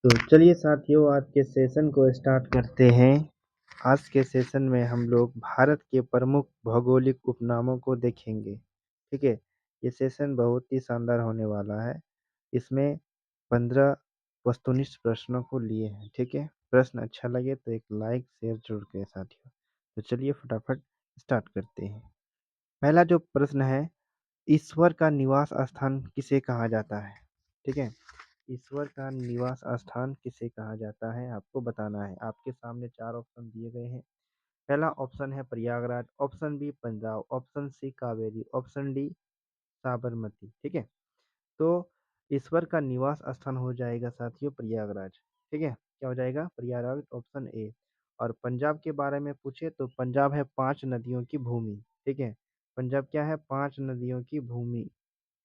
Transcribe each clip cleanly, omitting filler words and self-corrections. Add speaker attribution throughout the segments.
Speaker 1: तो चलिए साथियों, आज के सेशन को स्टार्ट करते हैं। आज के सेशन में हम लोग भारत के प्रमुख भौगोलिक उपनामों को देखेंगे। ठीक है, ये सेशन बहुत ही शानदार होने वाला है। इसमें 15 वस्तुनिष्ठ प्रश्नों को लिए हैं। ठीक है, प्रश्न अच्छा लगे तो एक लाइक शेयर जरूर करें साथियों। तो चलिए फटाफट स्टार्ट करते हैं। पहला जो प्रश्न है, ईश्वर का निवास स्थान किसे कहा जाता है? ठीक है, ईश्वर का निवास स्थान किसे कहा जाता है आपको बताना है। आपके सामने चार ऑप्शन दिए गए हैं। पहला ऑप्शन है Prayagraj, option B Punjab, option C Kaveri, option D Sabarmati. ठीक है, तो ईश्वर का निवास स्थान हो जाएगा साथियों प्रयागराज। ठीक है, क्या हो जाएगा? Prayagraj, option A. और पंजाब के बारे में पूछे तो पंजाब है 5 नदियों की भूमि। ठीक है, पंजाब क्या है? 5 नदियों की भूमि।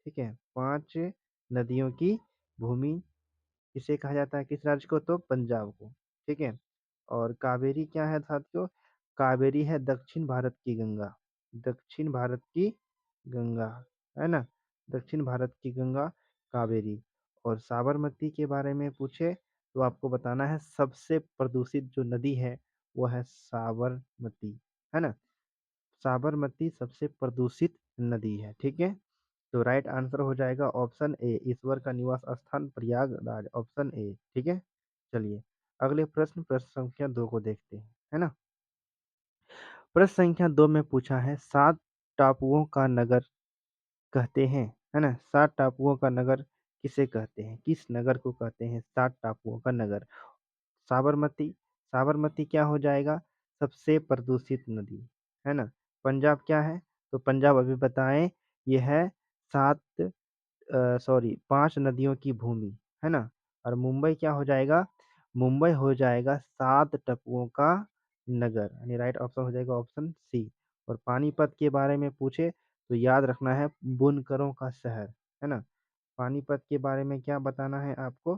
Speaker 1: ठीक है, 5 नदियों की भूमि किसे कहा जाता है? किस राज्य को? तो पंजाब को। ठीक है, और कावेरी क्या है साथियों? कावेरी है दक्षिण भारत की गंगा। दक्षिण भारत की गंगा, है ना? दक्षिण भारत की गंगा कावेरी। और साबरमती के बारे में पूछे तो आपको बताना है सबसे प्रदूषित जो नदी है वो है साबरमती, है ना? साबरमती सबसे प्रदूषित नदी है। ठीक है, तो राइट आंसर हो जाएगा ऑप्शन ए, ईश्वर का निवास स्थान प्रयागराज, ऑप्शन ए। ठीक है, चलिए अगले प्रश्न, प्रश्न संख्या 2 को देखते हैं, है ना? प्रश्न संख्या 2 में पूछा है 7 टापुओं का नगर कहते हैं, है ना? 7 टापुओं का नगर किसे कहते हैं? किस नगर को कहते हैं 7 टापुओं का नगर? साबरमती। साबरमती क्या हो जाएगा? सबसे प्रदूषित नदी, है ना? पंजाब क्या है? तो पंजाब अभी बताएं, यह है 7 सॉरी 5 नदियों की भूमि, है ना? और मुंबई क्या हो जाएगा? मुंबई हो जाएगा 7 टापुओं का नगर, यानी राइट ऑप्शन हो जाएगा ऑप्शन सी। और पानीपत के बारे में पूछे तो याद रखना है बुनकरों का शहर, है ना? पानीपत के बारे में क्या बताना है आपको?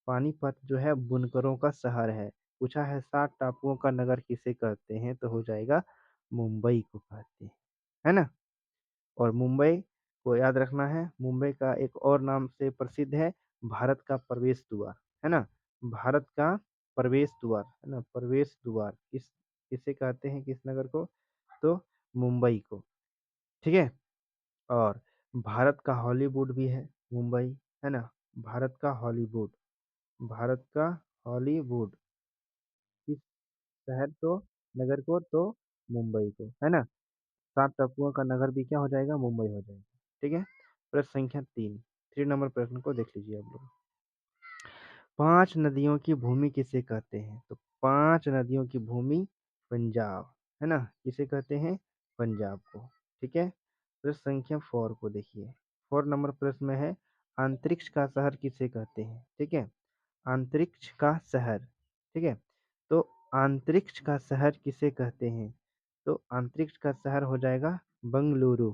Speaker 1: पानीपत जो है बुनकरों का शहर है। पूछा है 7 टापुओं का नगर किसे कहते हैं, तो हो जाएगा मुंबई को कहते हैं, है ना? और मुंबई को याद रखना है, मुंबई का एक और नाम से प्रसिद्ध है भारत का प्रवेश द्वार, है ना? भारत का प्रवेश द्वार, है ना? प्रवेश द्वार किसे कहते हैं, किस नगर को? तो मुंबई को। ठीक है, और भारत का हॉलीवुड भी है मुंबई, है ना? भारत का हॉलीवुड, भारत का हॉलीवुड किस शहर को, नगर को? तो मुंबई को, है ना? 7 टापुओं का नगर भी क्या हो जाएगा? मुंबई हो जाएगा। ठीक है, प्रश्न संख्या 3, 3 नंबर प्रश्न को देख लीजिए आप लोग। 5 नदियों की भूमि किसे कहते हैं? तो 5 नदियों की भूमि पंजाब, है ना? किसे कहते हैं? पंजाब को। ठीक है, प्रश्न संख्या 4 को देखिए। 4 नंबर प्रश्न में है अंतरिक्ष का शहर किसे कहते हैं? ठीक है, अंतरिक्ष का शहर। ठीक है, तो अंतरिक्ष का शहर किसे कहते हैं? तो अंतरिक्ष का शहर हो जाएगा बंगलुरु।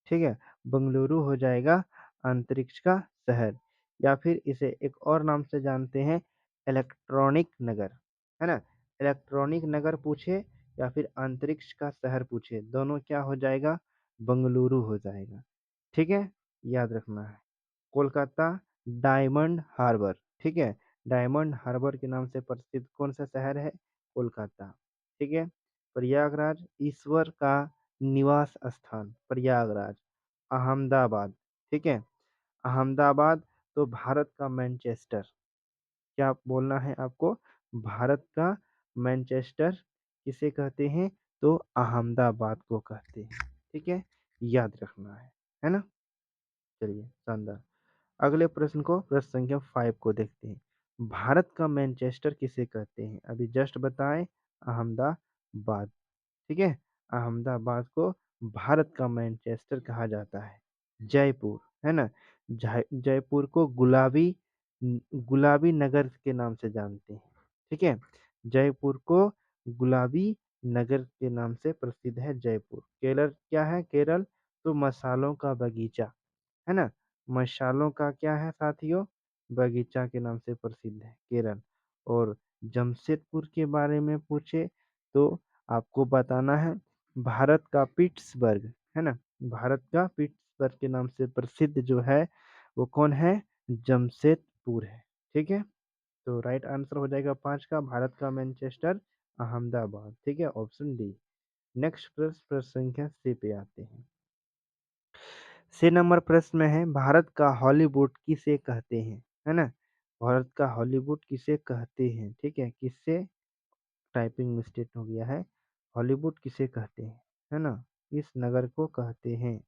Speaker 1: ठीक है, बंगलुरु हो जाएगा अंतरिक्ष का शहर। या फिर इसे एक और नाम से जानते हैं, इलेक्ट्रॉनिक नगर, है ना? इलेक्ट्रॉनिक नगर पूछे या फिर अंतरिक्ष का शहर पूछे, दोनों क्या हो जाएगा? बंगलुरु हो जाएगा। ठीक है, याद रखना है। Kolkata diamond Harbour. ठीक है, डायमंड हार्बर के नाम से प्रसिद्ध कौन सा शहर है? कोलकाता। ठीक है, प्रयागराज ईश्वर का निवास स्थान प्रयागराज। अहमदाबाद। ठीक है, अहमदाबाद तो भारत का मैनचेस्टर। क्या बोलना है आपको? भारत का मैनचेस्टर किसे कहते हैं? तो अहमदाबाद को कहते हैं। ठीक है, याद रखना है ना? चलिए शानदार, अगले प्रश्न को, प्रश्न संख्या 5 को देखते हैं। भारत का मैनचेस्टर किसे कहते हैं? अभी जस्ट बताएं, अहमदाबाद। ठीक है, अहमदाबाद को भारत का मैनचेस्टर कहा जाता है। जयपुर, है ना? जयपुर को गुलाबी नगर के नाम से जानते हैं। ठीक है, जयपुर को गुलाबी नगर के नाम से प्रसिद्ध है जयपुर। केरल क्या है? केरल तो मसालों का बगीचा, है ना? मसालों का क्या है साथियों? बगीचा के नाम से प्रसिद्ध है केरल। और जमशेदपुर के बारे में पूछे तो आपको बताना है भारत का पिट्सबर्ग, है ना? भारत का पिट्सबर्ग के नाम से प्रसिद्ध जो है वो कौन है? जमशेदपुर है। ठीक है, तो राइट आंसर हो जाएगा 5 का भारत का मैनचेस्टर अहमदाबाद। ठीक है, ऑप्शन डी। नेक्स्ट प्रश्न, प्रश्न संख्या 6 पे आते हैं। 6 नंबर प्रश्न में है, भारत का हॉलीवुड किसे कहते हैं? है ना, भारत का हॉलीवुड किसे कहते हैं? ठीक है, किससे, टाइपिंग मिस्टेक हो गया है, हॉलीवुड किसे कहते हैं, है ना, इस नगर को कहते हैं।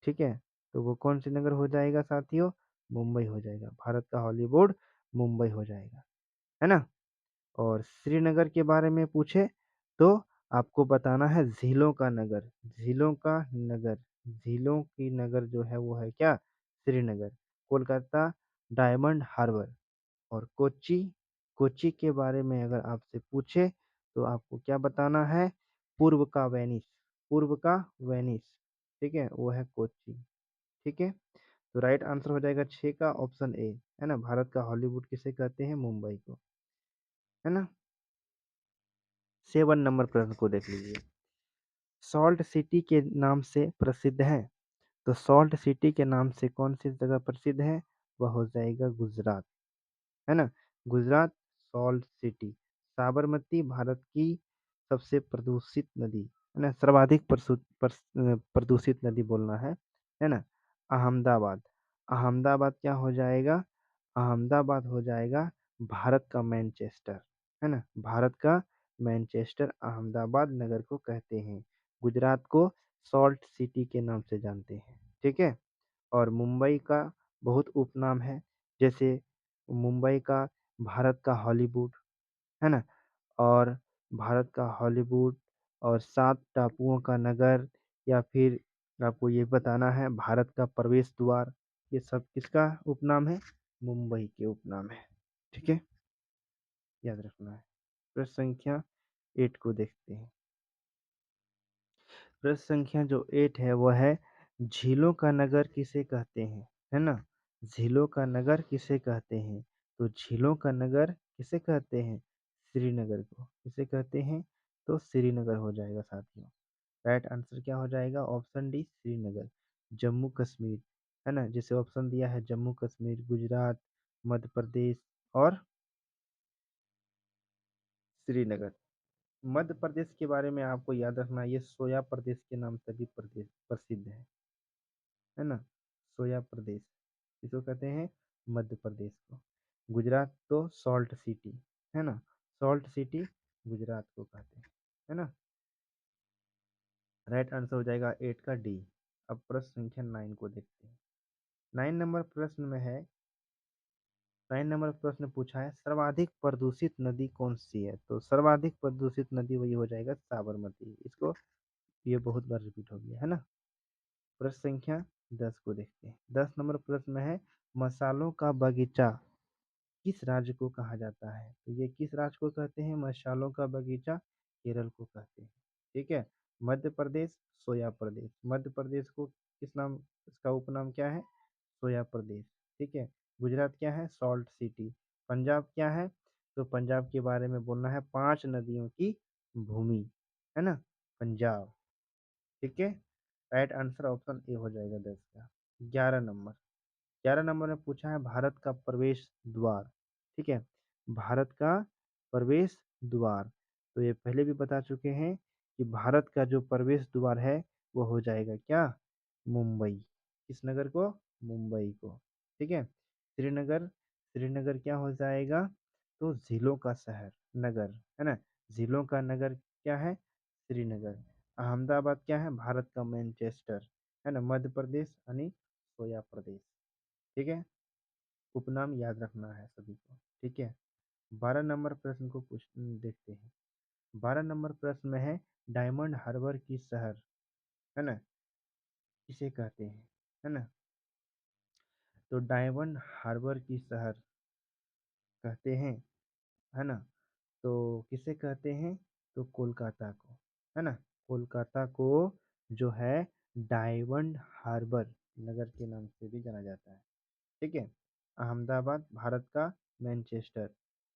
Speaker 1: ठीक है, तो वो कौन सी नगर हो जाएगा साथियों? मुंबई हो जाएगा। भारत का हॉलीवुड मुंबई हो जाएगा, है ना। और श्रीनगर के बारे में पूछे तो आपको बताना है झीलों का नगर, झीलों का नगर, झीलों की नगर जो है वो है क्या? श्रीनगर। कोलकाता डायमंड हार्बर। और कोच्चि, कोच्चि के बारे में अगर आपसे पूछे तो आपको क्या बताना है? पूर्व का वेनिस, पूर्व का वेनिस। ठीक है, वो है कोच्चि। ठीक है, तो राइट आंसर हो जाएगा 6 का ऑप्शन ए, है ना, भारत का हॉलीवुड किसे कहते हैं? मुंबई को, है ना। 7 नंबर प्रश्न को देख लीजिए। सॉल्ट सिटी के नाम से प्रसिद्ध है, तो सॉल्ट सिटी के नाम से कौन सी जगह प्रसिद्ध है? वह हो जाएगा गुजरात, है ना, गुजरात सॉल्ट सिटी। साबरमती भारत की सबसे प्रदूषित नदी, है ना, सर्वाधिक प्रदूषित नदी बोलना है ना। अहमदाबाद, अहमदाबाद क्या हो जाएगा? अहमदाबाद हो जाएगा भारत का मैनचेस्टर, है ना, भारत का मैनचेस्टर अहमदाबाद नगर को कहते हैं। गुजरात को सॉल्ट सिटी के नाम से जानते हैं। ठीक है, और मुंबई का बहुत उपनाम है, जैसे मुंबई का भारत का हॉलीवुड, है ना, और भारत का हॉलीवुड, और 7 टापुओं का नगर, या फिर आपको ये बताना है भारत का प्रवेश द्वार। ये सब किसका उपनाम है? मुंबई के उपनाम है। ठीक है, याद रखना है। प्रश्न संख्या 8 को देखते हैं। प्रश्न संख्या जो 8 है वह है, झीलों का नगर किसे कहते हैं? है ना, झीलों का नगर किसे कहते हैं? तो झीलों का नगर किसे कहते हैं? श्रीनगर को। किसे कहते हैं? तो श्रीनगर हो जाएगा साथियों। राइट आंसर क्या हो जाएगा? Option D Srinagar. जम्मू कश्मीर, है ना, जिसे ऑप्शन दिया है जम्मू कश्मीर, गुजरात, मध्य प्रदेश और श्रीनगर। मध्य प्रदेश के बारे में आपको याद रखना, ये सोया प्रदेश के नाम से भी प्रदेश प्रसिद्ध है ना, सोया प्रदेश, इसको कहते हैं मध्य प्रदेश को। गुजरात तो सॉल्ट सिटी, है ना, सॉल्ट सिटी गुजरात को कहते हैं, है ना। राइट आंसर हो जाएगा 8 का डी। अब प्रश्न संख्या 9 को देखते हैं। 9 नंबर प्रश्न में है, 9 नंबर प्रश्न पूछा है, सर्वाधिक प्रदूषित नदी कौन सी है? तो सर्वाधिक प्रदूषित नदी वही हो जाएगा साबरमती। इसको, ये बहुत बार रिपीट हो गया है ना। प्रश्न संख्या 10 को देखते हैं। 10 नंबर प्रश्न में है, मसालों का बगीचा किस राज्य को कहा जाता है? तो ये किस राज्य को कहते हैं? मसालों का बगीचा केरल को कहते हैं। ठीक है, मध्य प्रदेश सोया प्रदेश, मध्य प्रदेश को किस नाम, इसका उपनाम क्या है? सोया प्रदेश। ठीक है, गुजरात क्या है? Salt city. पंजाब क्या है? तो पंजाब के बारे में बोलना है 5 नदियों की भूमि, है ना, पंजाब। ठीक है, राइट आंसर ऑप्शन ए हो जाएगा 10 का। 11 नंबर, 11 नंबर में पूछा है भारत का प्रवेश द्वार। ठीक है, भारत का प्रवेश द्वार, तो ये पहले भी बता चुके हैं कि भारत का जो प्रवेश द्वार है वो हो जाएगा क्या? मुंबई। किस नगर को? मुंबई को। ठीक है, श्रीनगर, श्रीनगर क्या हो जाएगा? तो झीलों का शहर, नगर, है ना, झीलों का नगर क्या है? श्रीनगर। अहमदाबाद क्या है? भारत का मैनचेस्टर, है ना, मध्य प्रदेश यानी सोया प्रदेश। ठीक है, उपनाम याद रखना है सभी को। ठीक है, 12 नंबर प्रश्न को पूछ देखते हैं। 12 नंबर प्रश्न में है, डायमंड हार्बर की शहर, है ना, किसे कहते हैं? है ना, तो डायमंड हार्बर की शहर कहते हैं, है ना, तो किसे कहते हैं? तो कोलकाता को, है ना, कोलकाता को जो है डायमंड हार्बर नगर के नाम से भी जाना जाता है। ठीक है, अहमदाबाद भारत का मैनचेस्टर,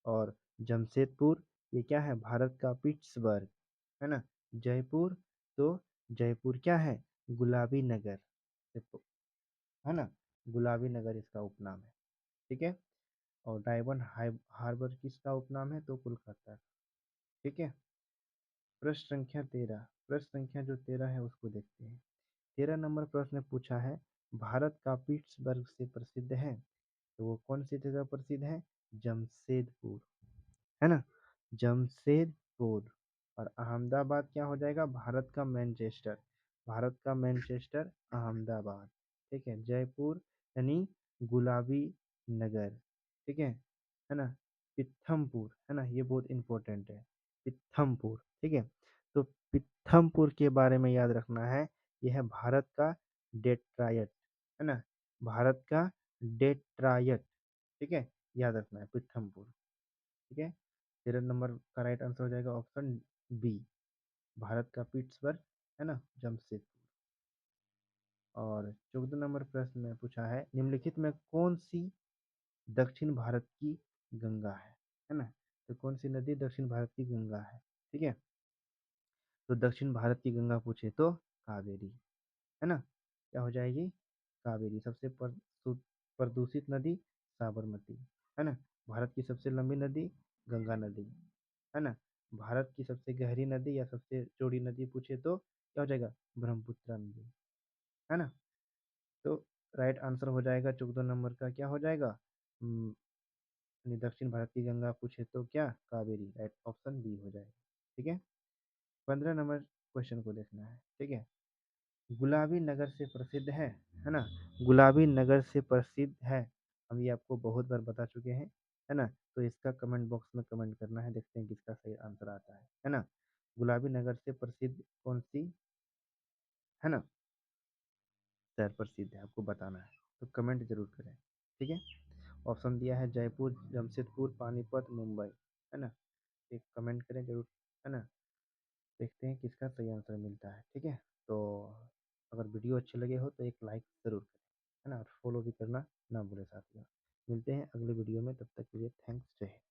Speaker 1: और जमशेदपुर ये क्या है? भारत का पिट्सबर्ग, है ना। जयपुर, तो जयपुर क्या है? गुलाबी नगर, देखो, है ना, गुलाबी नगर इसका उपनाम है। ठीक है, और डायमंड हार्बर किसका उपनाम है? तो कोलकाता। ठीक है। प्रश्न संख्या जो 13 है उसको देखते हैं। 13 नंबर प्रश्न पूछा है, भारत का पिट्सबर्ग से प्रसिद्ध है, तो वो कौन सी जगह प्रसिद्ध है? जमशेदपुर, है ना, जमशेदपुर। और अहमदाबाद क्या हो जाएगा? भारत का मैनचेस्टर, भारत का मैनचेस्टर अहमदाबाद। ठीक है। जयपुर यानी गुलाबी नगर। ठीक है ना। पिथमपुर, है ना, ये बहुत इंपॉर्टेंट है, पिथमपुर। ठीक है। तो पिथमपुर के बारे में याद रखना है, यह है भारत का डेट्रायट, है ना, भारत का डेट्रायट। ठीक है, याद रखना है पिथमपुर। ठीक है। 13 नंबर का राइट आंसर हो जाएगा ऑप्शन बी, भारत का पिट्सबर्ग, है ना, जमशेदपुर। और 14 नंबर प्रश्न में पूछा है, निम्नलिखित में कौन सी दक्षिण भारत की गंगा है ना, तो कौन सी नदी दक्षिण भारत की गंगा है? ठीक है। तो दक्षिण भारत की गंगा पूछे तो कावेरी, है ना, क्या हो जाएगी? कावेरी। सबसे प्रदूषित नदी साबरमती, है ना। भारत की सबसे लंबी नदी गंगा नदी, है ना। भारत की सबसे गहरी नदी या सबसे चौड़ी नदी पूछे तो क्या हो जाएगा? ब्रह्मपुत्र नदी, है ना। तो राइट आंसर हो जाएगा 14 नंबर का, क्या हो जाएगा? यानी दक्षिण भारत की गंगा पूछे तो क्या? कावेरी। राइट ऑप्शन बी हो जाएगा। ठीक है। 15 नंबर क्वेश्चन को देखना है। ठीक है। गुलाबी नगर से प्रसिद्ध है ना, गुलाबी नगर से प्रसिद्ध है, हम ये आपको बहुत बार बता चुके हैं, है ना। तो इसका कमेंट बॉक्स में कमेंट करना है, देखते हैं किसका सही आंसर आता है ना। गुलाबी नगर से प्रसिद्ध कौन सी, है ना, शहर प्रसिद्ध है, आपको बताना है, तो कमेंट जरूर करें। ठीक है। ऑप्शन दिया है जयपुर, जमशेदपुर, पानीपत, मुंबई, है ना, एक कमेंट करें जरूर, है ना। देखते हैं किसका सही आंसर मिलता है। ठीक है। तो अगर वीडियो अच्छे लगे हो तो एक लाइक ज़रूर करें, है ना, और फॉलो भी करना ना भूलें साथियों। मिलते हैं अगले वीडियो में, तब तक के लिए थैंक्स, जय हिंद।